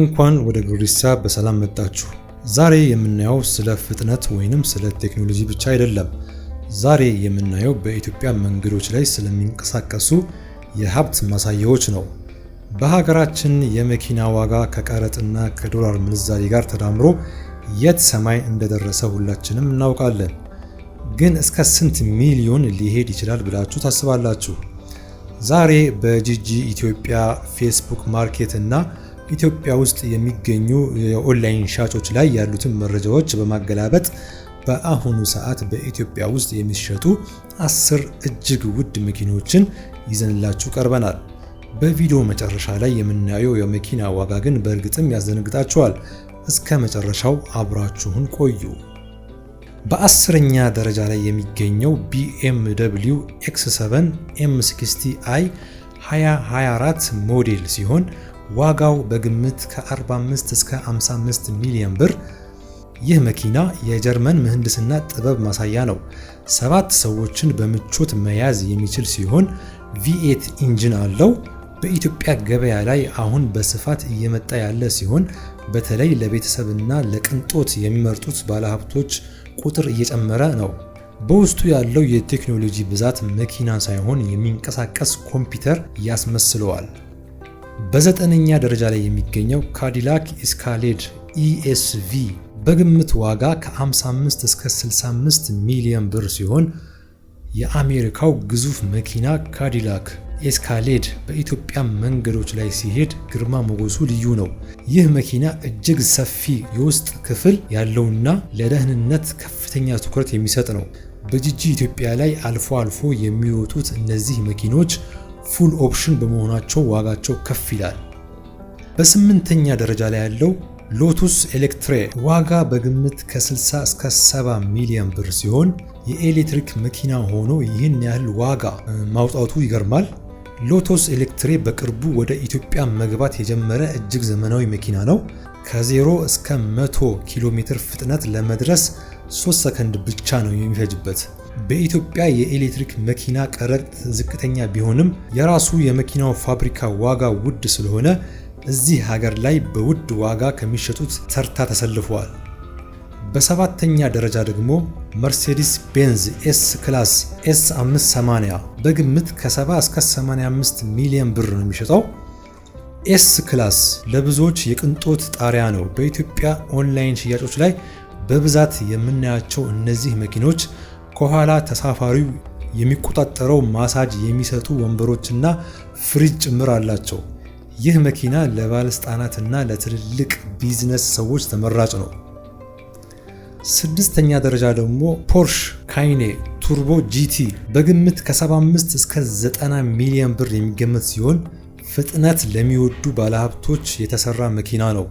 እንኳን ወደ ግሪሳ በሰላም መጣችሁ። ዛሬ የምናየው ስለ ፍጥነት ወይንም ስለ ቴክኖሎጂ ብቻ አይደለም። ዛሬ የምናየው በኢትዮጵያ መንገዶች ላይ ስለሚንቀሳቀሱ የሀብት ማሳያዎች ነው። በሀገራችን የመኪና ዋጋ ከቀረጥና ከዶላር ምንዛሬ ጋር ተዳምሮ የት ሰማይ እንደደረሰ ሁላችንም እናውቃለን። ግን እስከ ስንት ሚሊዮን ሊሄድ ይችላል ብላችሁ ታስባላችሁ? ዛሬ በጂጂ ኢትዮጵያ፣ ፌስቡክ ማርኬት እና ኢትዮጵያ ውስጥ የሚገኙ የኦንላይን ሻጮች ላይ ያሉትን መረጃዎች በማገላበጥ በአሁኑ ሰዓት በኢትዮጵያ ውስጥ የሚሸጡ 10 እጅግ ውድ መኪኖችን ይዘንላችሁ ቀርበናል። በቪዲዮ መጨረሻ ላይ የምናየው የመኪና ዋጋ ግን በእርግጥም ያስደነግጣችኋል። እስከ መጨረሻው አብራችሁን ቆዩ። በ10ኛ ደረጃ ላይ የሚገኘው BMW X7 M60i 2024 ሞዴል ሲሆን ዋጋው በግምት ከ45 እስከ 55 ሚሊዮን ብር። ይህ መኪና የጀርመን ምህንድስና ጥበብ ማሳያ ነው። 7 ሰዎችን በምቾት መያዝ የሚችል ሲሆን V8 ኢንጂን አለው። በኢትዮጵያ ገበያ ላይ አሁን በስፋት እየመጣ ያለ ሲሆን በተለይ ለቤተሰብና ለቅንጦት የሚመርጡት ባለሀብቶች ቁጥር እየጨመረ ነው። በውስጡ ያለው የቴክኖሎጂ ብዛት መኪና ሳይሆን የሚንቀሳቀስ ኮምፒውተር ያስመስለዋል። በ9ኛ ደረጃ ላይ የሚገኘው ካዲላክ ኤስካሌድ ESV በግምት ዋጋ ከ55 እስከ 65 ሚሊዮን ብር ሲሆን የአሜሪካው ግዙፍ መኪና ካዲላክ ኤስካሌድ በኢትዮጵያ መንገዶች ላይ ሲሄድ ግርማ ሞገሱ ልዩ ነው። ይህ መኪና እጅግ ሰፊ የውስጥ ክፍል ያለውና ለደህንነት ከፍተኛ ትኩረት የሚሰጥ ነው። በጂጂ ኢትዮጵያ ላይ አልፎ አልፎ የሚወጡት እነዚህ መኪኖች ፉል ኦፕሽን በመሆናቸው ዋጋቸው ከፍ ይላል። በ8ኛ ደረጃ ላይ ያለው ሎቱስ ኤሌክትሬ ዋጋ በግምት ከ60 እስከ 70 ሚሊዮን ብር ሲሆን የኤሌክትሪክ መኪና ሆኖ ይህን ያህል ዋጋ ማውጣቱ ይገርማል። ሎቱስ ኤሌክትሬ በቅርቡ ወደ ኢትዮጵያ መግባት የጀመረ እጅግ ዘመናዊ መኪና ነው። ከ0 እስከ 100 ኪሎ ሜትር ፍጥነት ለመድረስ 3 ሰከንድ ብቻ ነው የሚፈጅበት። በኢትዮጵያ የኤሌክትሪክ መኪና ቀረጥ ዝቅተኛ ቢሆንም የራሱ የመኪናው ፋብሪካ ዋጋ ውድ ስለሆነ እዚህ ሀገር ላይ በውድ ዋጋ ከሚሸጡት ተርታ ተሰልፈዋል። በ7ኛ ደረጃ ደግሞ መርሴዲስ ቤንዝ ኤስ ክላስ S580 በግምት ከ70 እስከ 85 ሚሊዮን ብር ነው የሚሸጠው። ኤስ ክላስ ለብዙዎች የቅንጦት ጣሪያ ነው። በኢትዮጵያ ኦንላይን ሽያጮች ላይ በብዛት የምናያቸው እነዚህ መኪኖች ከኋላ ተሳፋሪው የሚቆጣጠረው ማሳጅ የሚሰጡ ወንበሮችና ፍሪጅ ጭምር አላቸው። ይህ መኪና ለባለስልጣናትና ለትልልቅ ቢዝነስ ሰዎች ተመራጭ ነው። 6ኛ ደረጃ ደግሞ ፖርሽ ካይኔ ቱርቦ GT በግምት ከ75 እስከ 90 ሚሊዮን ብር የሚገመት ሲሆን ፍጥነት ለሚወዱ ባለሀብቶች የተሰራ መኪና ነው።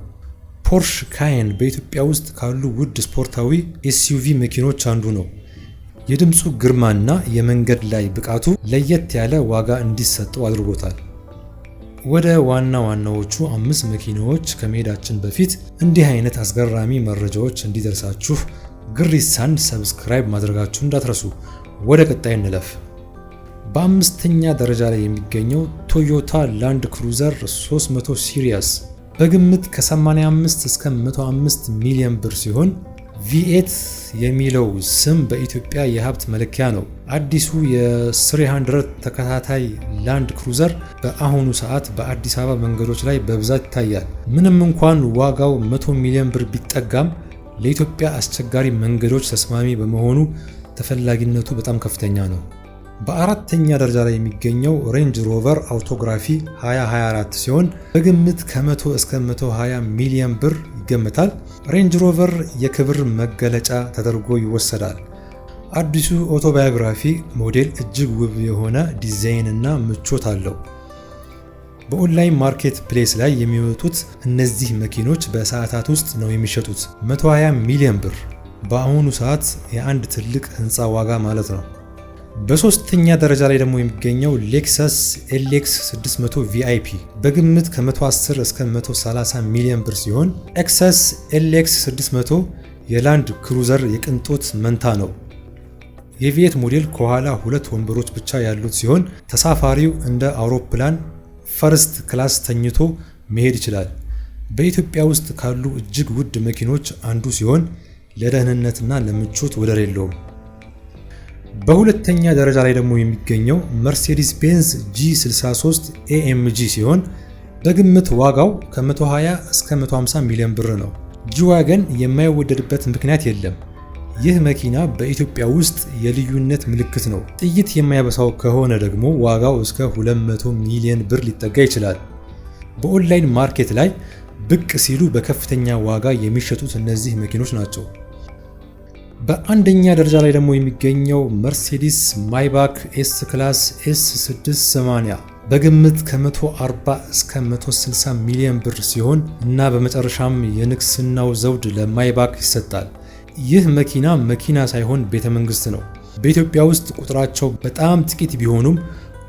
ፖርሽ ካይን በኢትዮጵያ ውስጥ ካሉ ውድ ስፖርታዊ SUV መኪኖች አንዱ ነው። የድምፁ ግርማና የመንገድ ላይ ብቃቱ ለየት ያለ ዋጋ እንዲሰጠው አድርጎታል። ወደ ዋናዎቹ 5 መኪናዎች ከመሄዳችን በፊት እንዲህ አይነት አስገራሚ መረጃዎች እንዲደርሳችሁ ግሪሳን ሰብስክራይብ ማድረጋችሁ እንዳትረሱ። ወደ ቀጣይ እንለፍ። በ5ኛ ደረጃ ላይ የሚገኘው ቶዮታ ላንድ ክሩዘር 300 ሲሪየስ በግምት ከ85 እስከ 105 ሚሊዮን ብር ሲሆን V8 የሚለው ስም በኢትዮጵያ የሀብት መለኪያ ነው። አዲሱ የ300 ተከታታይ ላንድ ክሩዘር በአሁኑ ሰዓት በአዲስ አበባ መንገዶች ላይ በብዛት ይታያል። ምንም እንኳን ዋጋው 100 ሚሊዮን ብር ቢጠጋም ለኢትዮጵያ አስቸጋሪ መንገዶች ተስማሚ በመሆኑ ተፈላጊነቱ በጣም ከፍተኛ ነው። በ4ኛ ደረጃ ላይ የሚገኘው ሬንጅ ሮቨር አውቶግራፊ 2024 ሲሆን በግምት ከ100 እስከ 120 ሚሊዮን ብር ይገመታል። ሬንጅ ሮቨር የክብር መገለጫ ተደርጎ ይወሰዳል። አዲሱ አውቶባዮግራፊ ሞዴል እጅግ ውብ የሆነ ዲዛይን እና ምቾት አለው። በኦንላይን ማርኬት ፕሌስ ላይ የሚወጡት እነዚህ መኪኖች በሰዓታት ውስጥ ነው የሚሸጡት። 120 ሚሊዮን ብር በአሁኑ ሰዓት የአንድ ትልቅ ህንፃ ዋጋ ማለት ነው። በ3ኛ ደረጃ ላይ ደግሞ የሚገኘው ሌክሰስ LX 600 VIP በግምት ከ110 እስከ 130 ሚሊዮን ብር ሲሆን ኤክሰስ LX 600 የላንድ ክሩዘር የቅንጦት መንታ ነው። የቪኤት ሞዴል ከኋላ 2 ወንበሮች ብቻ ያሉት ሲሆን ተሳፋሪው እንደ አውሮፕላን ፈርስት ክላስ ተኝቶ መሄድ ይችላል። በኢትዮጵያ ውስጥ ካሉ እጅግ ውድ መኪኖች አንዱ ሲሆን ለደህንነትና ለምቾት ወደር የለውም። በሁለተኛ ደረጃ ላይ ደግሞ የሚገኘው መርሴዲስ ቤንዝ G63 AMG ሲሆን በግምት ዋጋው ከ120 እስከ 150 ሚሊዮን ብር ነው። ጂ-ዋገን የማይወደድበት ምክንያት የለም። ይህ መኪና በኢትዮጵያ ውስጥ የልዩነት ምልክት ነው። ጥይት የማይበሳው ከሆነ ደግሞ ዋጋው እስከ 200 ሚሊዮን ብር ሊጠጋ ይችላል። በኦንላይን ማርኬት ላይ ብቅ ሲሉ በከፍተኛ ዋጋ የሚሸጡት እነዚህ መኪኖች ናቸው። በአንደኛ ደረጃ ላይ ደግሞ የሚገኘው መርሴዲስ ማይባክ ኤስ ክላስ S680 በግምት ከ140 እስከ 160 ሚሊዮን ብር ሲሆን እና በመጨረሻም የንግስናው ዘውድ ለማይባክ ይሰጣል። ይህ መኪና ሳይሆን ቤተ መንግስት ነው። በኢትዮጵያ ውስጥ ቁጥራቸው በጣም ጥቂት ቢሆኑም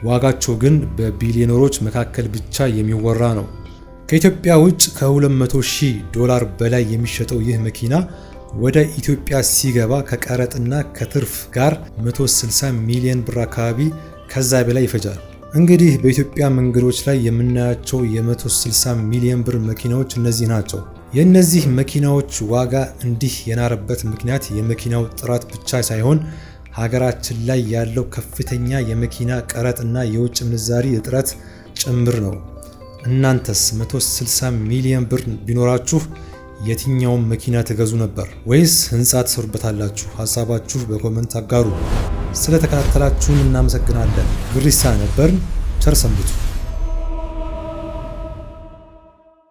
ዋጋቸው ግን በቢሊዮነሮች መካከል ብቻ የሚወራ ነው። ከኢትዮጵያ ውጭ $200,000 በላይ የሚሸጠው ይህ መኪና ወደ ኢትዮጵያ ሲገባ ከቀረጥና ከትርፍ ጋር 160 ሚሊዮን ብር አካባቢ ከዛ በላይ ይፈጃል። እንግዲህ በኢትዮጵያ መንገዶች ላይ የምናያቸው የ160 ሚሊዮን ብር መኪናዎች እነዚህ ናቸው። የእነዚህ መኪናዎች ዋጋ እንዲህ የናረበት ምክንያት የመኪናው ጥራት ብቻ ሳይሆን ሀገራችን ላይ ያለው ከፍተኛ የመኪና ቀረጥና የውጭ ምንዛሪ እጥረት ጭምር ነው። እናንተስ 160 ሚሊዮን ብር ቢኖራችሁ የትኛውን መኪና ትገዙ ነበር? ወይስ ህንጻ ትሰሩበታላችሁ? ሐሳባችሁ በኮመንት አጋሩ። ስለተከታተላችሁን እናመሰግናለን። ግሪሳ ነበርን። ቸር ሰንብቱ።